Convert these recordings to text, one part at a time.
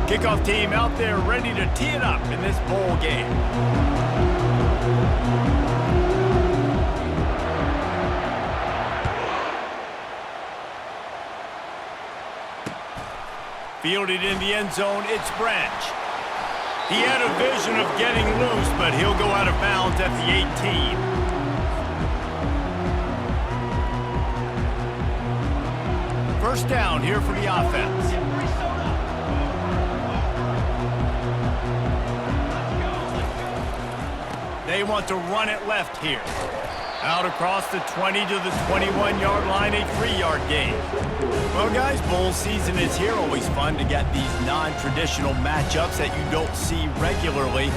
Kickoff team out there ready to tee it up in this bowl game. Fielded in the end zone, it's Branch. He had a vision of getting loose, but he'll go out of bounds at the 18. First down here for the offense. They want to run it left here. Out across the 20 to the 21-yard line, a 3-yard gain. Well, guys, bowl season is here. Always fun to get these non-traditional matchups that you don't see regularly.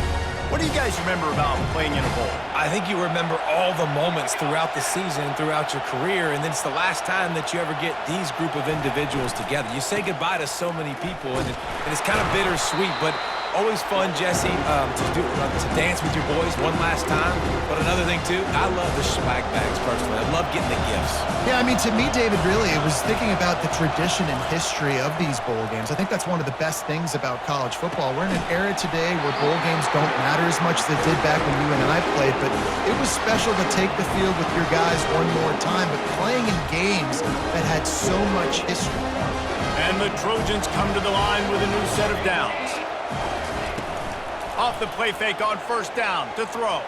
What do you guys remember about playing in a bowl? I think you remember all the moments throughout the season, throughout your career, and then it's the last time that you ever get these group of individuals together. You say goodbye to so many people, and it's kind of bittersweet, but always fun, Jesse, to dance with your boys one last time. But another thing, too, I love the swag bags, personally. I love getting the gifts. Yeah, I mean, to me, David, really, it was thinking about the tradition and history of these bowl games. I think that's one of the best things about college football. We're in an era today where bowl games don't matter as much as they did back when you and I played, but it was special to take the field with your guys one more time, but playing in games that had so much history. And the Trojans come to the line with a new set of downs. Off the play fake on first down to throw.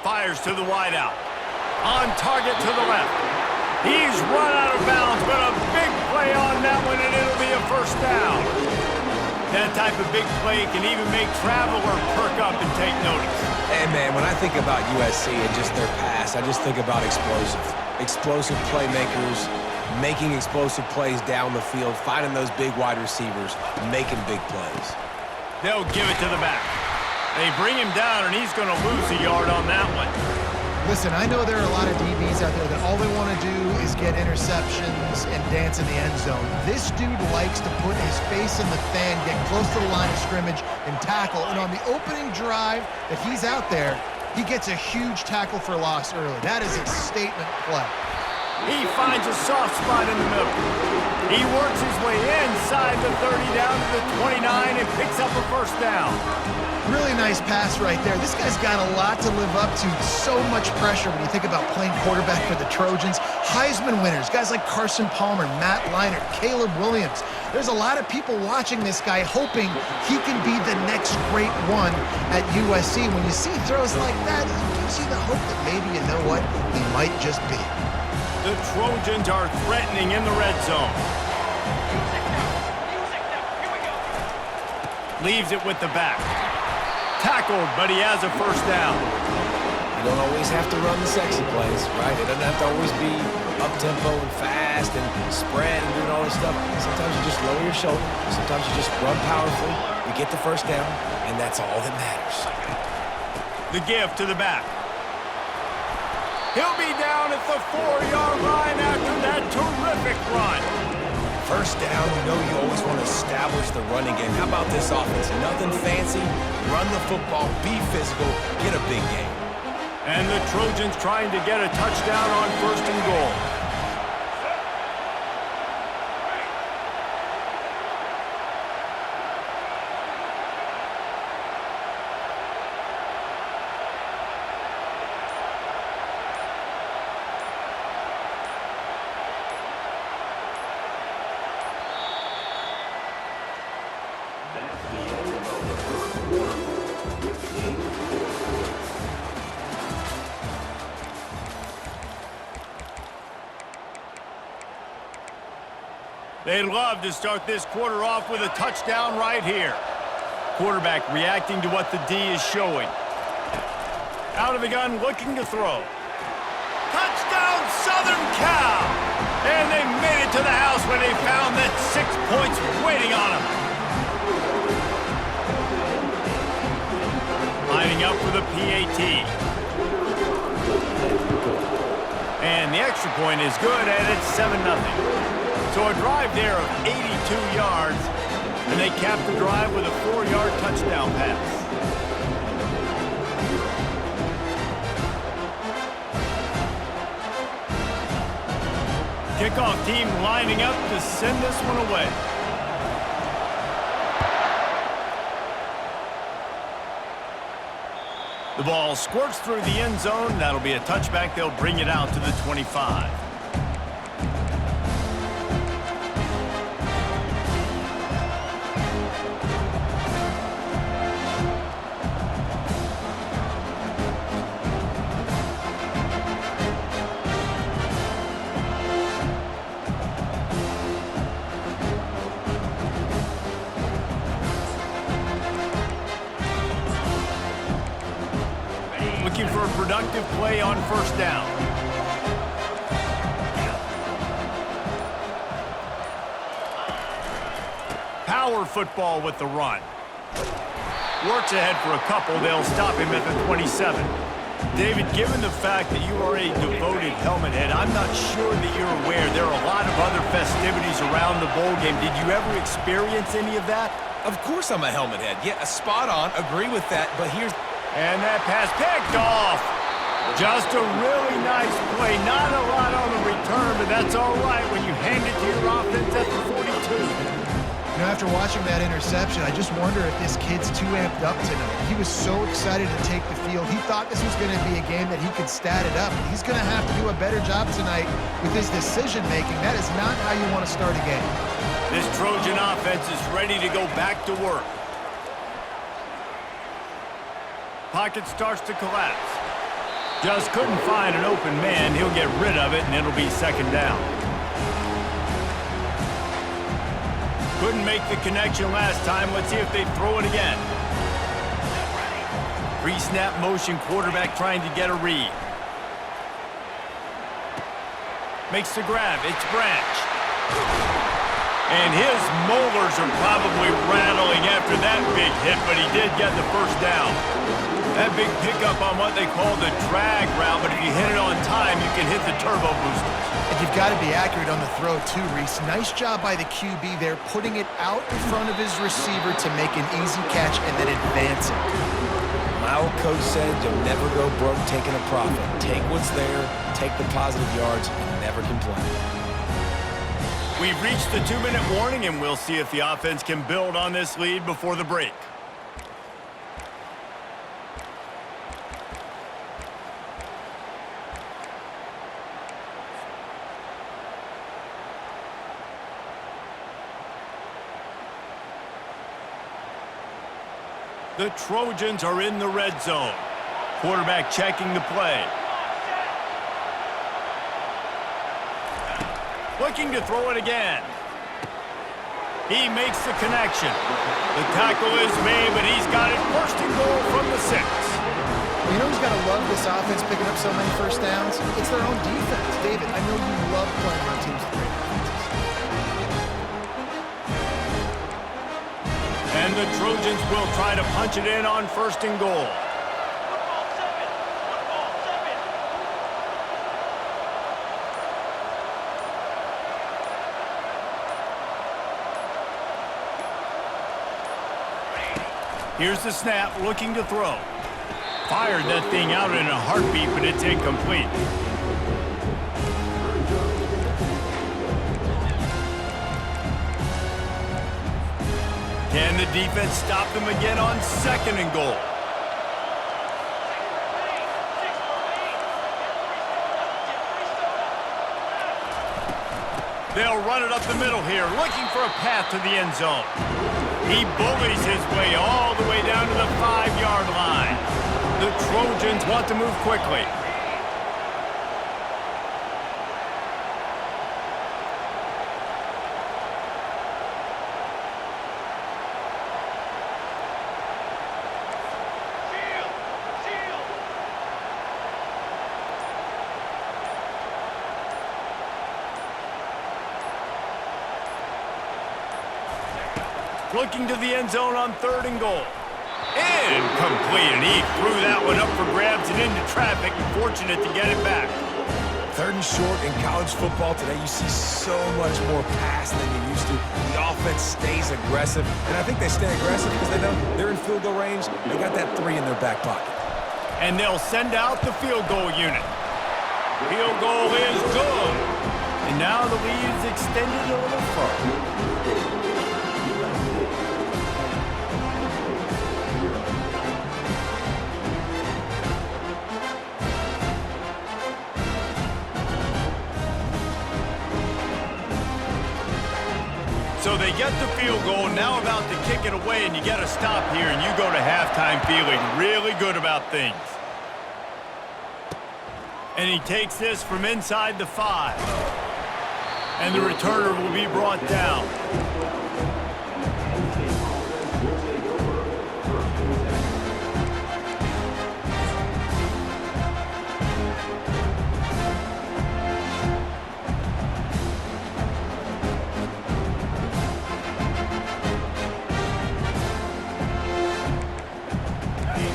Fires to the wideout. On target to the left. He's run out of bounds, but a big play on that one, and it'll be a first down. That type of big play can even make Traveler perk up and take notice. Hey, man, when I think about USC and just their pass, I just think about explosive. Explosive playmakers, making explosive plays down the field, finding those big wide receivers, making big plays. They'll give it to the back. They bring him down, and he's going to lose a yard on that one. Listen, I know there are a lot of DBs out there that all they want to do is get interceptions and dance in the end zone. This dude likes to put his face in the fan, get close to the line of scrimmage, and tackle. And on the opening drive that he's out there, he gets a huge tackle for loss early. That is a statement play. He finds a soft spot in the middle. He works his way inside the 30 down to the 29 and picks up a first down. Really nice pass right there. This guy's got a lot to live up to. So much pressure when you think about playing quarterback for the Trojans. Heisman winners, guys like Carson Palmer, Matt Leinart, Caleb Williams. There's a lot of people watching this guy hoping he can be the next great one at USC. When you see throws like that, it gives you the hope that maybe, you know what, he might just be. The Trojans are threatening in the red zone. Leaves it with the back. Tackled, but he has a first down. You don't always have to run the sexy plays, right? It doesn't have to always be up-tempo and fast and spread and doing all this stuff. Sometimes you just lower your shoulder. Sometimes you just run powerfully. You get the first down, and that's all that matters. The give to the back. He'll be down at the 4-yard line after that terrific run. First down, you know you always want to establish the running game. How about this offense? Nothing fancy. Run the football, be physical, get a big game. And the Trojans trying to get a touchdown on first and goal. They'd love to start this quarter off with a touchdown right here. Quarterback reacting to what the D is showing. Out of the gun, looking to throw. Touchdown, Southern Cal! And they made it to the house when they found that 6 points waiting on them. Lining up for the PAT. And the extra point is good, and it's 7-0. So a drive there of 82 yards, and they cap the drive with a 4-yard touchdown pass. Kickoff team lining up to send this one away. The ball squirts through the end zone. That'll be a touchback. They'll bring it out to the 25. Looking for a productive play on first down. Power football with the run. Works ahead for a couple. They'll stop him at the 27. David, given the fact that you are a devoted helmet head, I'm not sure that you're aware there are a lot of other festivities around the bowl game. Did you ever experience any of that? Of course I'm a helmet head. Yeah, spot on. Agree with that. But here's... And that pass picked off. Just a really nice play. Not a lot on the return, but that's all right when you hand it to your offense at the 42. You know, after watching that interception, I just wonder if this kid's too amped up tonight. He was so excited to take the field. He thought this was going to be a game that he could stat it up. He's going to have to do a better job tonight with his decision-making. That is not how you want to start a game. This Trojan offense is ready to go back to work. Pocket starts to collapse. Just couldn't find an open man. He'll get rid of it, and it'll be second down. Couldn't make the connection last time. Let's see if they throw it again. Pre-snap motion, quarterback trying to get a read. Makes the grab. It's Branch. And his molars are probably rattling after that big hit, but he did get the first down. That big pickup on what they call the drag route, but if you hit it on time, you can hit the turbo boosters. And you've got to be accurate on the throw, too, Reese. Nice job by the QB there, putting it out in front of his receiver to make an easy catch and then advancing. My old coach said you'll never go broke taking a profit. Take what's there, take the positive yards, and never complain. We've reached the 2-minute warning, and we'll see if the offense can build on this lead before the break. The Trojans are in the red zone. Quarterback checking the play. Looking to throw it again. He makes the connection. The tackle is made, but he's got it first and goal from the 6. You know who's got to love this offense picking up so many first downs? It's their own defense. David, I know you love playing on teams with great offenses. And the Trojans will try to punch it in on first and goal. Here's the snap, looking to throw. Fired that thing out in a heartbeat, but it's incomplete. Can the defense stop them again on second and goal? They'll run it up the middle here, looking for a path to the end zone. He bullies his way all the way down to the 5-yard line. The Trojans want to move quickly. Looking to the end zone on third and goal. Incomplete, and he threw that one up for grabs and into traffic. Fortunate to get it back. 3rd and short in college football today, you see so much more pass than you used to. The offense stays aggressive, and I think they stay aggressive because they know they're in field goal range. They got that 3 in their back pocket. And they'll send out the field goal unit. Field goal is good. And now the lead is extended a little further. So they get the field goal, now about to kick it away, and you got to stop here, and you go to halftime feeling really good about things. And he takes this from inside the 5. And the returner will be brought down.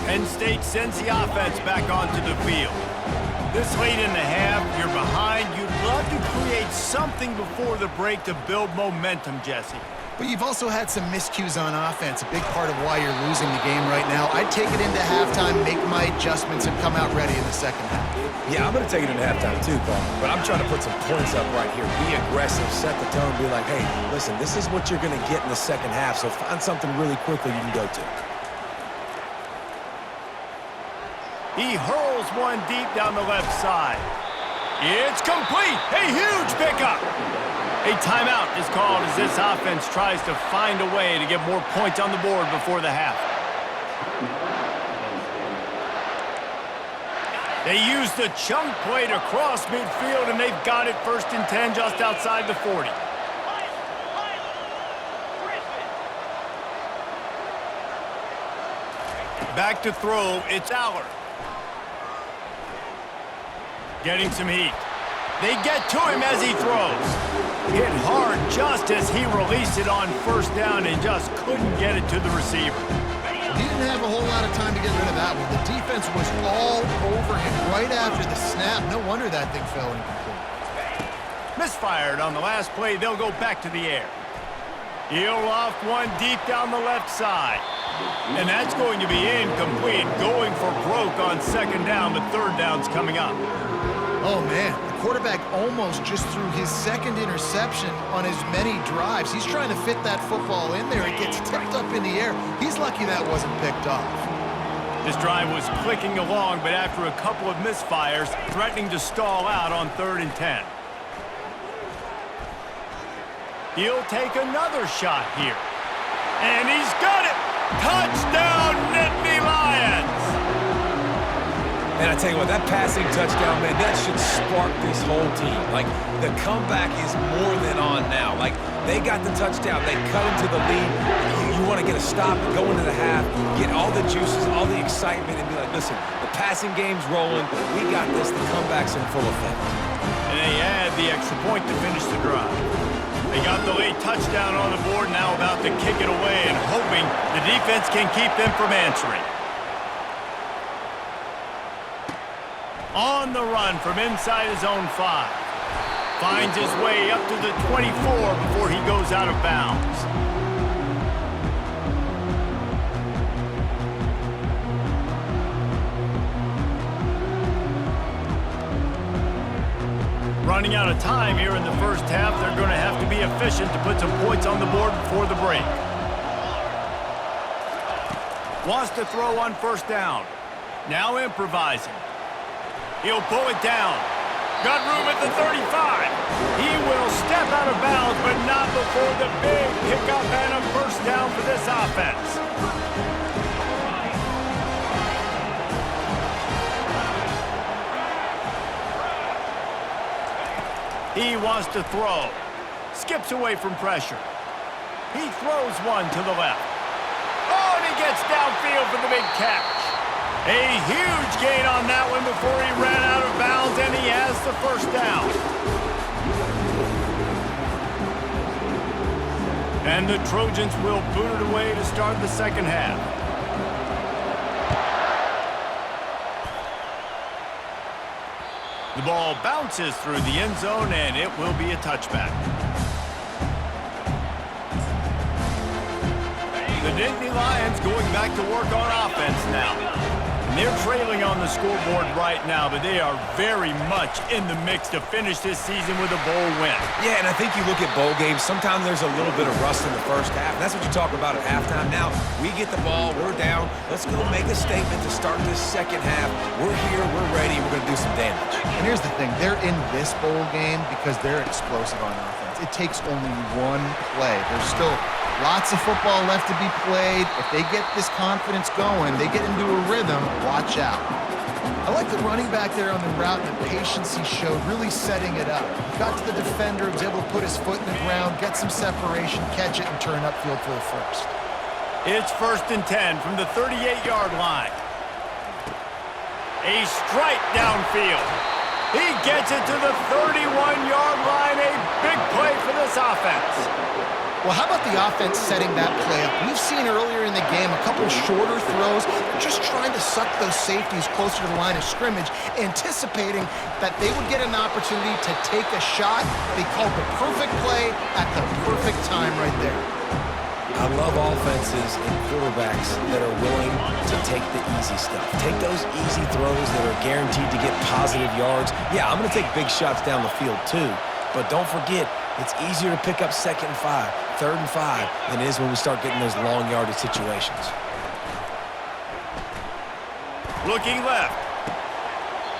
Penn State sends the offense back onto the field. This late in the half, you're behind. You'd love to create something before the break to build momentum, Jesse. But you've also had some miscues on offense, a big part of why you're losing the game right now. I'd take it into halftime, make my adjustments, and come out ready in the second half. Yeah, I'm going to take it into halftime too, Paul. But I'm trying to put some points up right here. Be aggressive, set the tone, be like, hey, listen, this is what you're going to get in the second half, so find something really quickly you can go to. He hurls one deep down the left side. It's complete. A huge pickup. A timeout is called as this offense tries to find a way to get more points on the board before the half. They use the chunk play to cross midfield, and they've got it 1st and 10 just outside the 40. Back to throw, it's Aller. Getting some heat. They get to him as he throws. Hit hard just as he released it on 1st down and just couldn't get it to the receiver. He didn't have a whole lot of time to get rid of that one. The defense was all over him right after the snap. No wonder that thing fell incomplete. Misfired on the last play. They'll go back to the air. He'll loft one deep down the left side. And that's going to be incomplete. Going for broke on 2nd down, but 3rd down's coming up. Oh, man, the quarterback almost just threw his 2nd interception on as many drives. He's trying to fit that football in there. It gets tipped up in the air. He's lucky that wasn't picked off. This drive was clicking along, but after a couple of misfires, threatening to stall out on 3rd and 10. He'll take another shot here. And he's got it! Touchdown, Nittany Lions! And I tell you what, that passing touchdown, man, that should spark this whole team. Like, the comeback is more than on now. Like, they got the touchdown. They cut into the lead. You want to get a stop and go into the half, get all the juices, all the excitement, and be like, listen, the passing game's rolling. We got this. The comeback's in full effect. And they add the extra point to finish the drive. They got the late touchdown on the board, now about to kick it away and hoping the defense can keep them from answering. On the run from inside his own 5. Finds his way up to the 24 before he goes out of bounds. Running out of time here in the 1st half, they're going to have to be efficient to put some points on the board before the break. Wants to throw on 1st down. Now improvising. He'll pull it down. Got room at the 35. He will step out of bounds, but not before the big pickup and a 1st down for this offense. He wants to throw. Skips away from pressure. He throws one to the left. Oh, and he gets downfield for the big catch. A huge gain on that one before he ran out of bounds, and he has the 1st down. And the Trojans will boot it away to start the 2nd half. The ball bounces through the end zone, and it will be a touchback. The Nittany Lions going back to work on offense now. And they're trailing on the scoreboard right now, but they are very much in the mix to finish this season with a bowl win. Yeah, and I think you look at bowl games, sometimes there's a little bit of rust in the first half. That's what you talk about at halftime. Now, we get the ball, we're down. Let's go make a statement to start this second half. We're here, we're ready, we're going to do some damage. And here's the thing. They're in this bowl game because they're explosive on offense. It takes only one play. There's still lots of football left to be played. If they get this confidence going, they get into a rhythm, watch out. I like the running back there on the route and the patience he showed, really setting it up. Got to the defender, was able to put his foot in the ground, get some separation, catch it, and turn upfield for the first. It's 1st and 10 from the 38-yard line. A strike downfield. He gets it to the 31-yard line. A big play for this offense. Well, how about the offense setting that play up? We've seen earlier in the game a couple shorter throws, just trying to suck those safeties closer to the line of scrimmage, anticipating that they would get an opportunity to take a shot. They called the perfect play at the perfect time right there. I love offenses and quarterbacks that are willing to take the easy stuff. Take those easy throws that are guaranteed to get positive yards. Yeah, I'm going to take big shots down the field too, but don't forget, it's easier to pick up 2nd and 5, 3rd and 5 than it is when we start getting those long yardage situations. Looking left.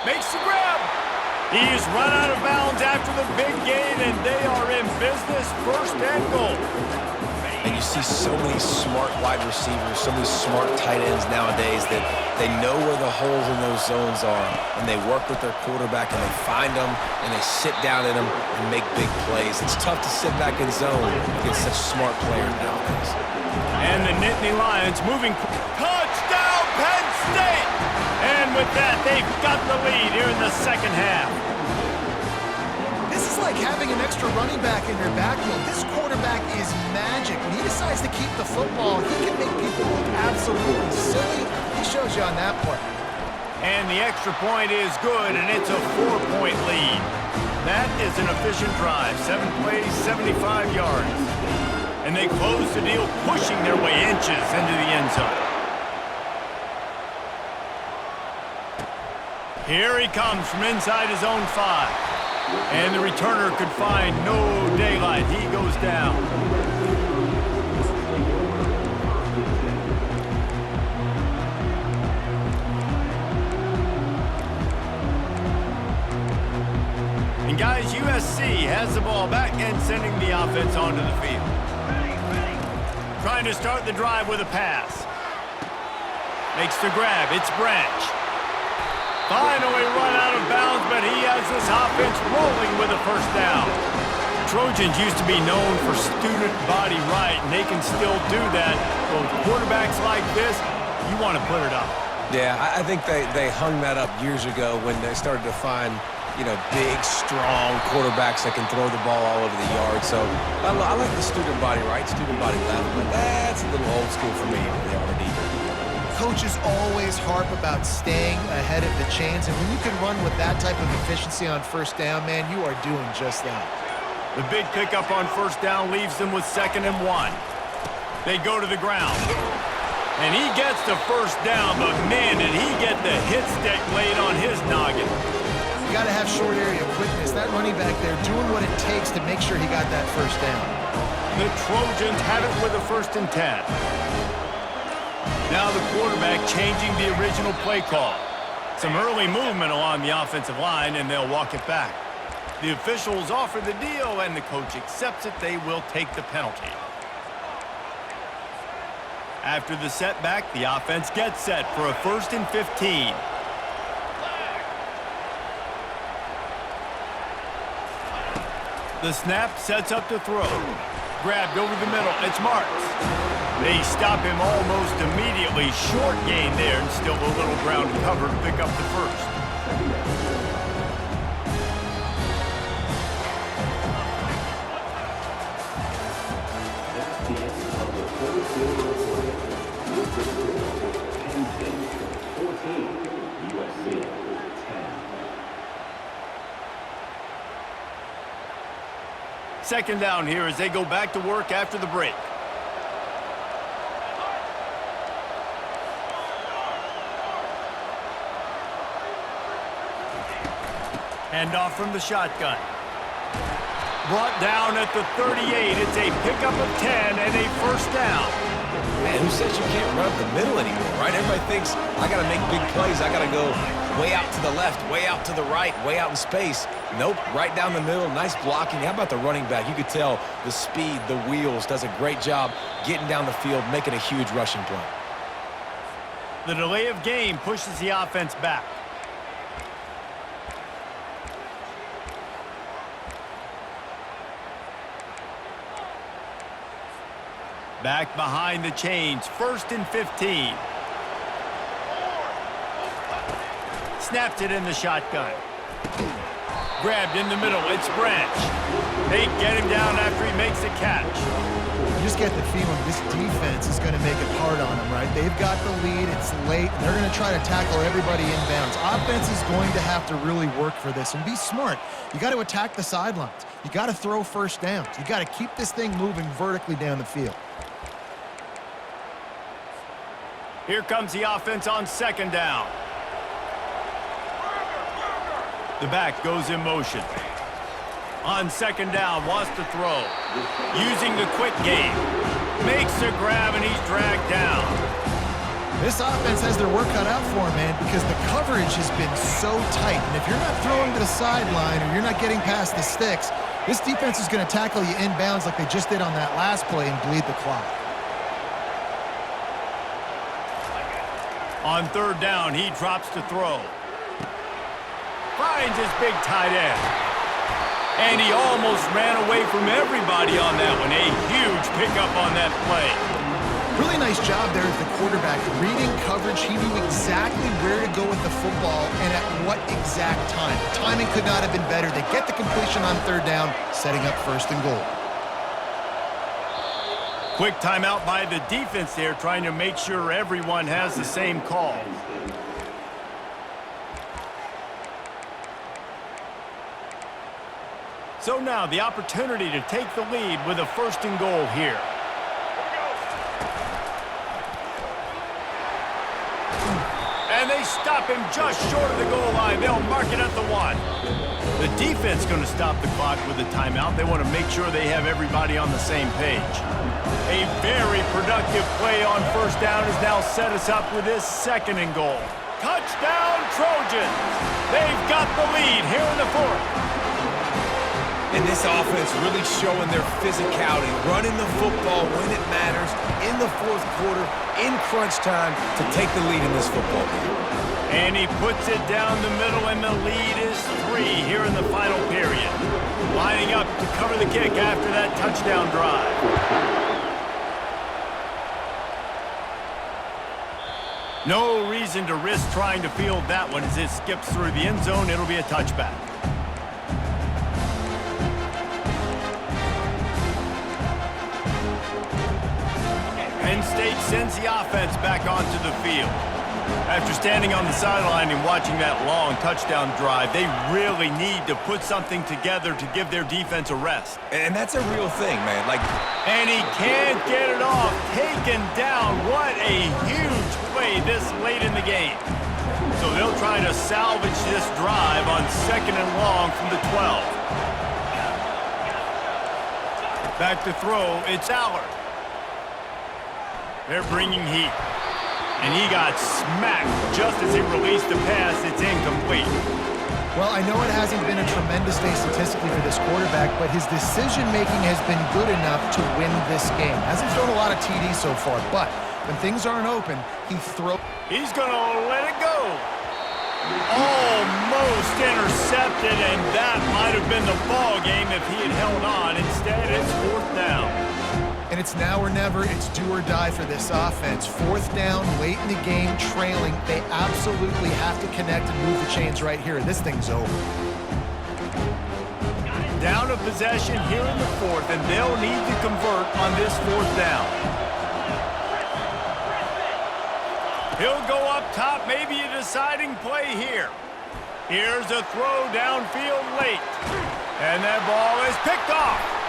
Makes the grab. He's run out of bounds after the big gain, and they are in business, 1st and goal. And you see so many smart wide receivers, so many smart tight ends nowadays that they know where the holes in those zones are, and they work with their quarterback, and they find them, and they sit down in them and make big plays. It's tough to sit back in zone against such smart players nowadays. And the Nittany Lions moving. Touchdown, Penn State! And with that, they've got the lead here in the second half. This is like having an extra running back in your backfield. This quarterback is magic. When he decides to keep the football, he can make people look absolutely silly. He shows you on that play. And the extra point is good, and it's a 4-point lead. That is an efficient drive. 7 plays, 75 yards. And they close the deal, pushing their way inches into the end zone. Here he comes from inside his own 5. And the returner could find no daylight. He goes down. And guys, USC has the ball back and sending the offense onto the field. Trying to start the drive with a pass. Makes the grab. It's Branch. Finally run out of bounds, but he has this offense rolling with a 1st down. Trojans used to be known for student body right, and they can still do that. But with quarterbacks like this, you want to put it up. Yeah, I think they hung that up years ago when they started to find, big, strong quarterbacks that can throw the ball all over the yard. So I like the student body right, student body left, but that's a little old school for me over the RD. Coaches always harp about staying ahead of the chains, and when you can run with that type of efficiency on 1st down, man, you are doing just that. The big pickup on 1st down leaves them with 2nd and 1. They go to the ground. And he gets the 1st down, but man, did he get the hit stick laid on his noggin. You got to have short area quickness. That running back there doing what it takes to make sure he got that 1st down. The Trojans have it with a 1st and 10. Now the quarterback changing the original play call. Some early movement along the offensive line, and they'll walk it back. The officials offer the deal, and the coach accepts it. They will take the penalty. After the setback, the offense gets set for a 1st and 15. The snap sets up to throw. Grabbed over the middle. It's Marks. They stop him almost immediately. Short gain there, and still a little ground cover to pick up the 1st. Second down here as they go back to work after the break. Handoff from the shotgun. Brought down at the 38. It's a pickup of 10 and a first down. Man, who says you can't run up the middle anymore, right? Everybody thinks, I got to make big plays. I got to go way out to the left, way out to the right, way out in space. Nope, right down the middle. Nice blocking. How about the running back? You could tell the speed, the wheels, does a great job getting down the field, making a huge rushing play. The delay of game pushes the offense back. Back behind the chains, 1st and 15. Snaps it in the shotgun. Grabbed in the middle, it's Branch. They get him down after he makes the catch. You just get the feeling this defense is going to make it hard on them, right? They've got the lead, it's late, and they're going to try to tackle everybody inbounds. Offense is going to have to really work for this and be smart. You got to attack the sidelines. You got to throw first downs. You got to keep this thing moving vertically down the field. Here comes the offense on second down. The back goes in motion. On second down, wants to throw. Using the quick game. Makes the grab, and he's dragged down. This offense has their work cut out for them, man, because the coverage has been so tight. And if you're not throwing to the sideline or you're not getting past the sticks, this defense is going to tackle you inbounds like they just did on that last play and bleed the clock. On third down, he drops to throw. Finds his big tight end. And he almost ran away from everybody on that one. A huge pickup on that play. Really nice job there at the quarterback. Reading coverage, he knew exactly where to go with the football and at what exact time. The timing could not have been better. They get the completion on third down, setting up 1st and goal. Quick timeout by the defense there, trying to make sure everyone has the same call. So now the opportunity to take the lead with a 1st and goal here. And they stop him just short of the goal line. They'll mark it at the 1. The defense going to stop the clock with a timeout. They want to make sure they have everybody on the same page. A very productive play on first down has now set us up with this 2nd and goal. Touchdown, Trojans! They've got the lead here in the 4th. And this offense really showing their physicality, running the football when it matters, in the 4th quarter, in crunch time, to take the lead in this football game. And he puts it down the middle, and the lead is 3 here in the final period. Lining up to cover the kick after that touchdown drive. No reason to risk trying to field that one as it skips through the end zone. It'll be a touchback. Penn State sends the offense back onto the field. After standing on the sideline and watching that long touchdown drive, they really need to put something together to give their defense a rest. And that's a real thing, man. And he can't get it off. Taken down. What a huge play this late in the game. So they'll try to salvage this drive on 2nd and long from the 12. Back to throw. It's Allard. They're bringing heat. And he got smacked just as he released the pass. It's incomplete. Well, I know it hasn't been a tremendous day statistically for this quarterback, but his decision-making has been good enough to win this game. Hasn't thrown a lot of TDs so far, but when things aren't open, he throws. He's going to let it go. Almost intercepted, and that might have been the ball game if he had held on. Instead, it's 4th down. And it's now or never. It's do or die for this offense. 4th down, late in the game, trailing. They absolutely have to connect and move the chains right here. This thing's over. Down a possession here in the 4th, and they'll need to convert on this 4th down. He'll go up top, maybe a deciding play here. Here's a throw downfield late. And that ball is picked off.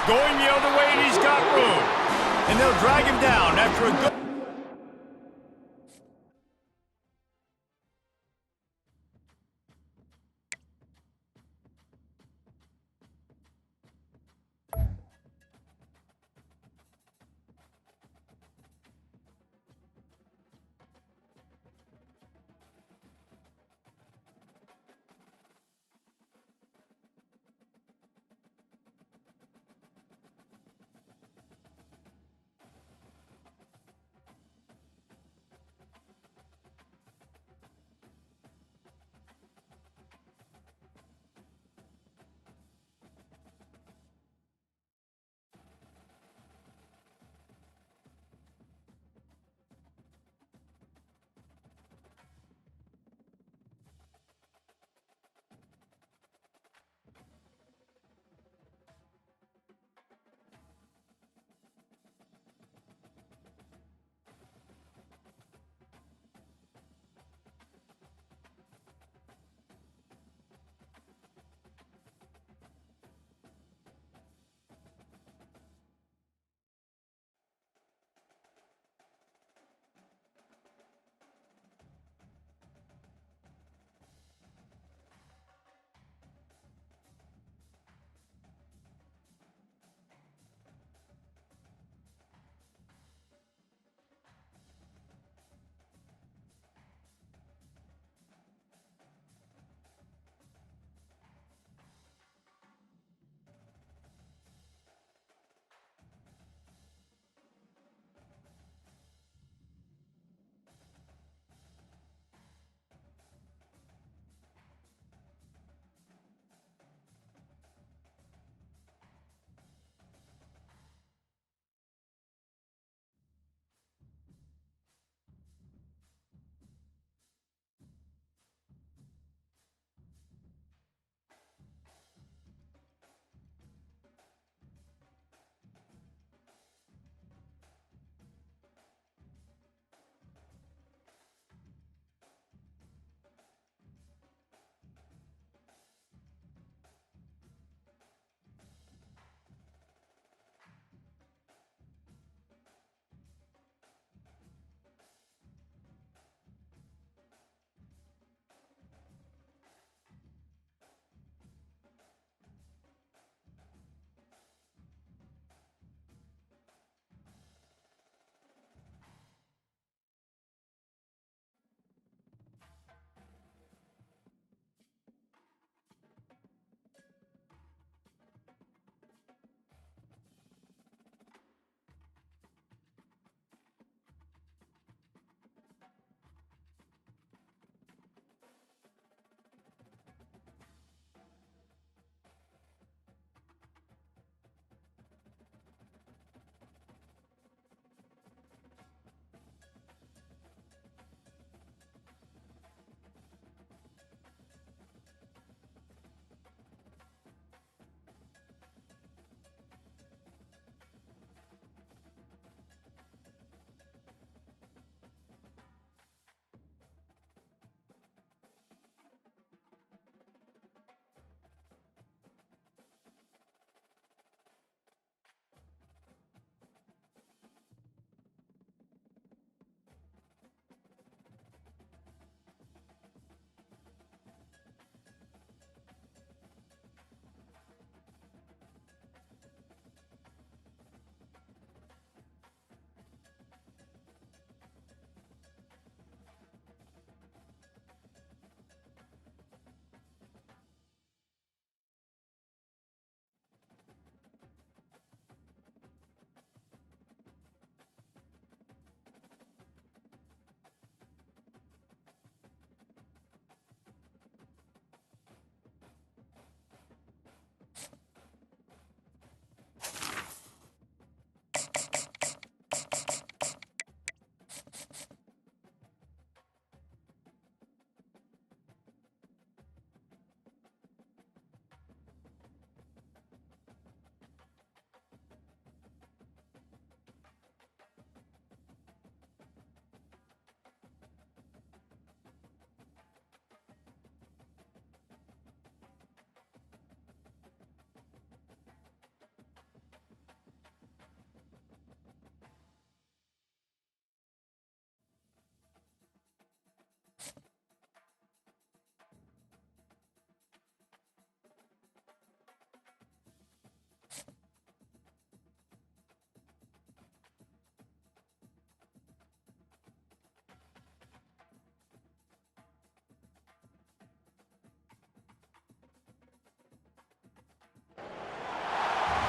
Going the other way, and he's got room. And they'll drag him down after a good...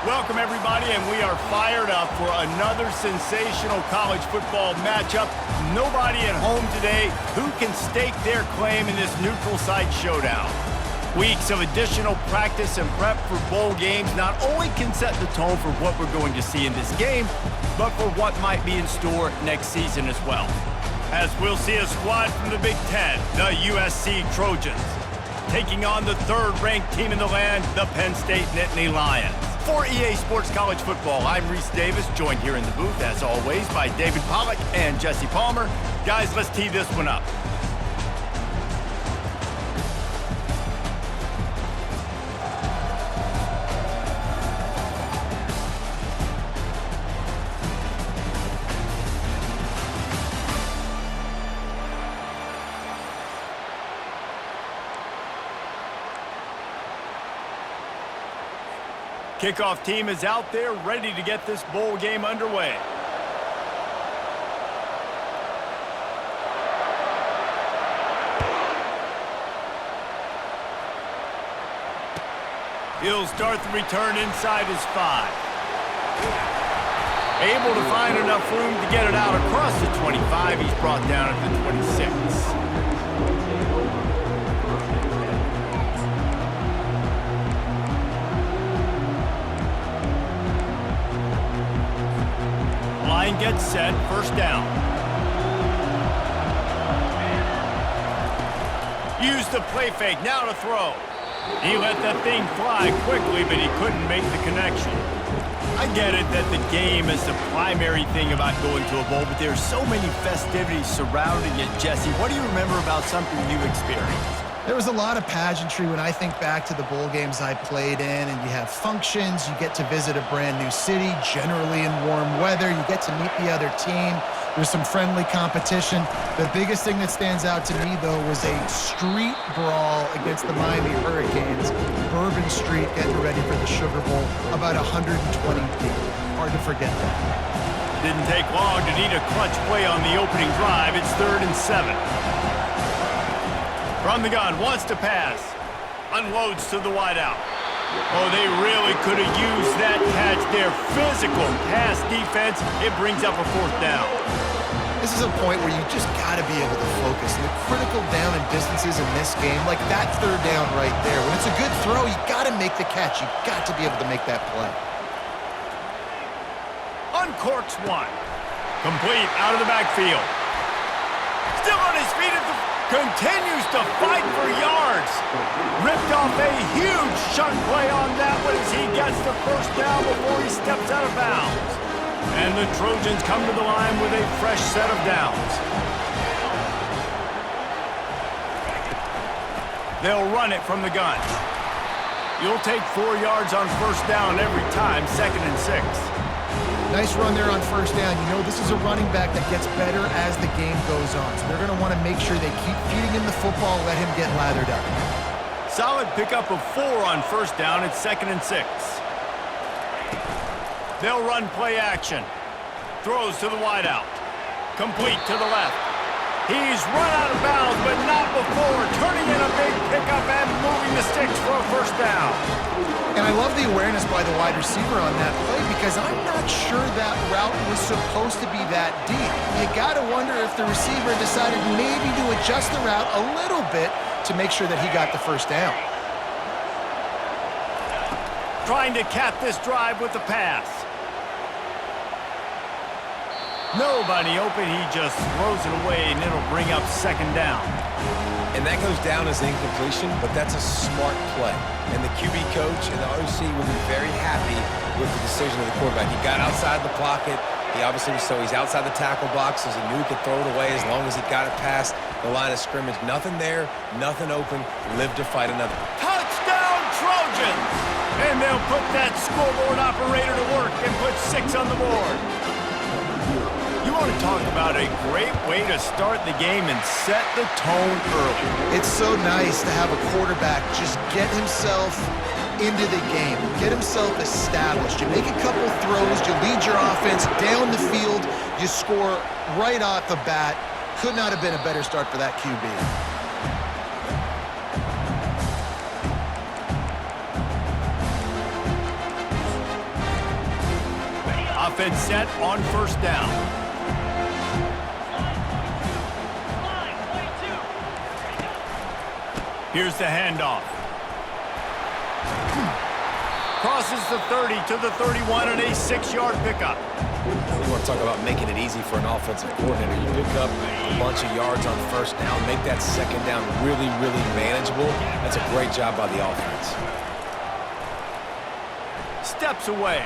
Welcome, everybody, and we are fired up for another sensational college football matchup. Nobody at home today who can stake their claim in this neutral site showdown. Weeks of additional practice and prep for bowl games not only can set the tone for what we're going to see in this game, but for what might be in store next season as well. As we'll see a squad from the Big Ten, the USC Trojans, taking on the third-ranked team in the land, the Penn State Nittany Lions. For EA Sports College Football, I'm Reese Davis, joined here in the booth, as always, by David Pollack and Jesse Palmer. Guys, let's tee this one up. Kickoff team is out there ready to get this bowl game underway. He'll start the return inside his 5. Able to find enough room to get it out across the 25. He's brought down at the 26. Line gets set, first down. Use the play fake, now to throw. He let that thing fly quickly, but he couldn't make the connection. I get it that the game is the primary thing about going to a bowl, but there's so many festivities surrounding it. Jesse, what do you remember about something you've experienced? There was a lot of pageantry when I think back to the bowl games I played in, and you have functions, you get to visit a brand new city, generally in warm weather, you get to meet the other team, there's some friendly competition. The biggest thing that stands out to me, though, was a street brawl against the Miami Hurricanes, Bourbon Street, getting ready for the Sugar Bowl, about 120 deep. Hard to forget that. Didn't take long to need a clutch play on the opening drive. It's 3rd and 7. From the gun, wants to pass. Unloads to the wideout. Oh, they really could have used that catch there. Physical pass defense. It brings up a 4th down. This is a point where you just got to be able to focus. And the critical down and distances in this game, like that 3rd down right there. When it's a good throw, you got to make the catch. You got to be able to make that play. Uncorks one. Complete out of the backfield. Still on his feet at the... Continues to fight for yards. Ripped off a huge chunk play on that one as he gets the 1st down before he steps out of bounds. And the Trojans come to the line with a fresh set of downs. They'll run it from the gun. You'll take 4 yards on 1st down every time, 2nd and 6. Nice run there on 1st down. You know, this is a running back that gets better as the game goes on. So they're going to want to make sure they keep feeding him the football, let him get lathered up. Solid pickup of 4 on 1st down. It's 2nd and 6. They'll run play action. Throws to the wideout. Complete to the left. He's run out of bounds, but not before. Turning in a big pickup and moving the sticks for a 1st down. And I love the awareness by the wide receiver on that play because I'm not sure that route was supposed to be that deep. You got to wonder if the receiver decided maybe to adjust the route a little bit to make sure that he got the 1st down. Trying to cap this drive with the pass. Nobody open, he just throws it away, and it'll bring up 2nd down. And that goes down as incompletion, but that's a smart play. And the QB coach and the OC will be very happy with the decision of the quarterback. He got outside the pocket. He obviously was he's outside the tackle box, so he knew he could throw it away as long as he got it past the line of scrimmage. Nothing there, nothing open. Live to fight another. Touchdown, Trojans! And they'll put that scoreboard operator to work and put 6 on the board. You want to talk about a great way to start the game and set the tone early. It's so nice to have a quarterback just get himself into the game, get himself established. You make a couple throws, you lead your offense down the field, you score right off the bat. Could not have been a better start for that QB. offense set on first down. Here's the handoff. Crosses the 30 to the 31 and a 6-yard pickup. You want to talk about making it easy for an offensive coordinator. You pick up a bunch of yards on first down, make that second down really, really manageable. That's a great job by the offense. Steps away.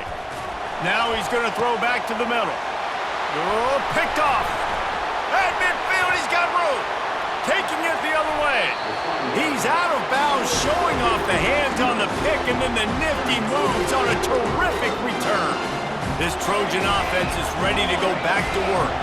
Now he's going to throw back to the middle. Oh, picked off. At midfield, he's got room. Taking it the other way. He's out of bounds, showing off the hands on the pick, and then the nifty moves on a terrific return. This Trojan offense is ready to go back to work.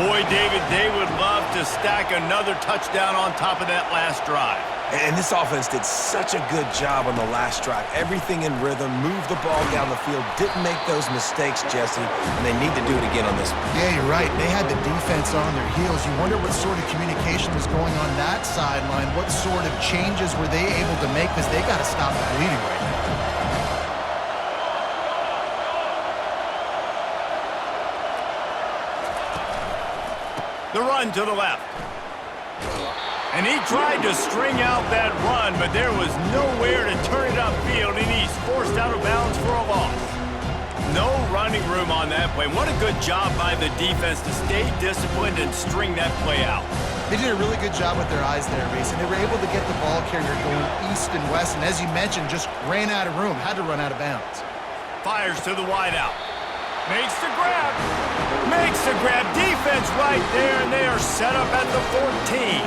Boy, David, they would love to stack another touchdown on top of that last drive. And this offense did such a good job on the last drive. Everything in rhythm, moved the ball down the field, didn't make those mistakes, Jesse, and they need to do it again on this one. Yeah, you're right. They had the defense on their heels. You wonder what sort of communication was going on that sideline. What sort of changes were they able to make, because they got to stop the bleeding right now. The run to the left. And he tried to string out that run, but there was nowhere to turn it upfield, and he's forced out of bounds for a loss. No running room on that play. What a good job by the defense to stay disciplined and string that play out. They did a really good job with their eyes there, Mason. They were able to get the ball carrier going east and west, and as you mentioned, just ran out of room, had to run out of bounds. Fires to the wideout. Makes the grab. Makes the grab. Defense right there, and they are set up at the 14.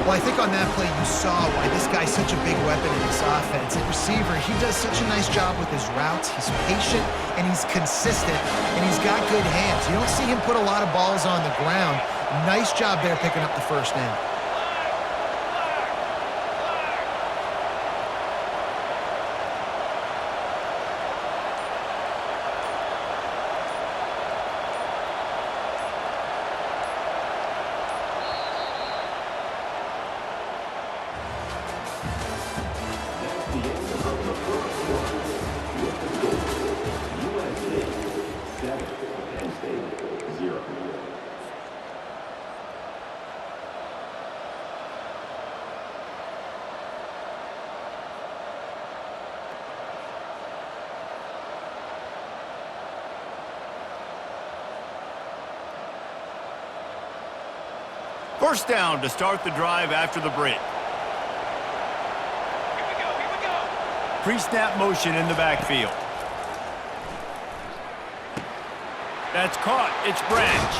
Well, I think on that play you saw why this guy's such a big weapon in this offense. At receiver, he does such a nice job with his routes. He's patient, and he's consistent, and he's got good hands. You don't see him put a lot of balls on the ground. Nice job there picking up the first down. First down to start the drive after the break. Here we go. Pre-snap motion in the backfield. That's caught. It's Branch.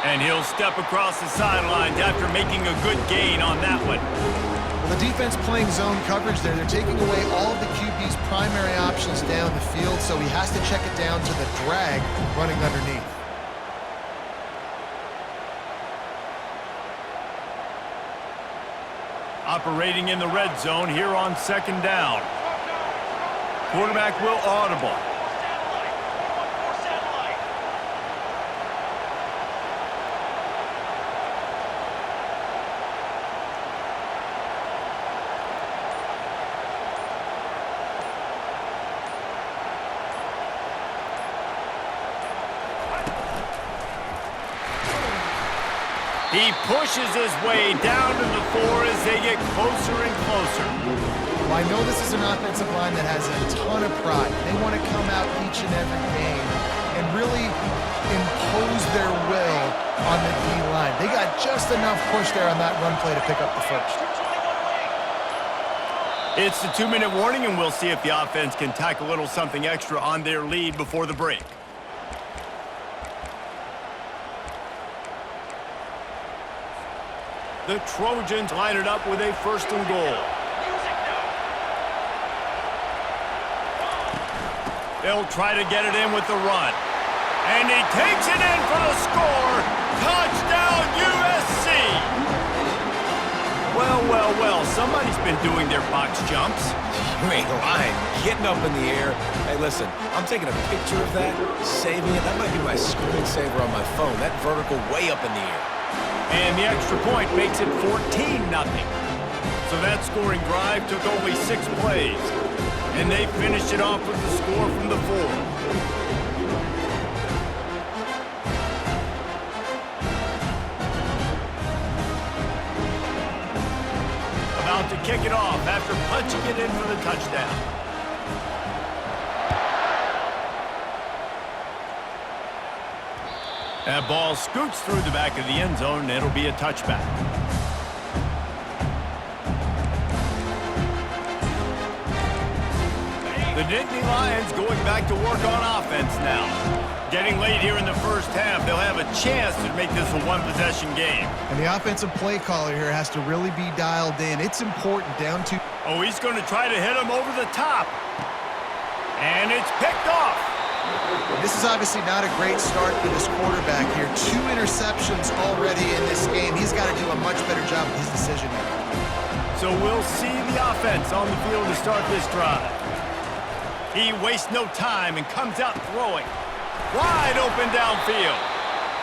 And he'll step across the sidelines after making a good gain on that one. Well, the defense playing zone coverage there. They're taking away all of the QB's primary options down the field, so he has to check it down to the drag running underneath. Operating in the red zone here on second down. Quarterback will audible. He pushes his way down to the 4 as they get closer and closer. Well, I know this is an offensive line that has a ton of pride. They want to come out each and every game and really impose their will on the D-line. They got just enough push there on that run play to pick up the first. It's the 2-minute warning, and we'll see if the offense can tack a little something extra on their lead before the break. The Trojans line it up with a first and goal. They'll try to get it in with the run. And he takes it in for the score. Touchdown, USC! Well, somebody's been doing their box jumps. You ain't lying. Getting up in the air. Hey, listen, I'm taking a picture of that, saving it. That might be my screensaver on my phone. That vertical way up in the air. And the extra point makes it 14-0. So that scoring drive took only 6 plays. And they finished it off with the score from the 4. kick it off after punching it in for the touchdown. That ball scoots through the back of the end zone, and it'll be a touchback. The Nittany Lions going back to work on offense now. Getting late here in the first half, they'll have a chance to make this a one-possession game. And the offensive play caller here has to really be dialed in. It's important down to... Oh, he's going to try to hit him over the top. And it's picked off. This is obviously not a great start for this quarterback here. 2 interceptions already in this game. He's got to do a much better job with his decision making. So we'll see the offense on the field to start this drive. He wastes no time and comes out throwing. Wide open downfield.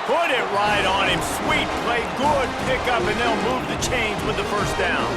Put it right on him. Sweet play, good pickup, and they'll move the chains with the first down.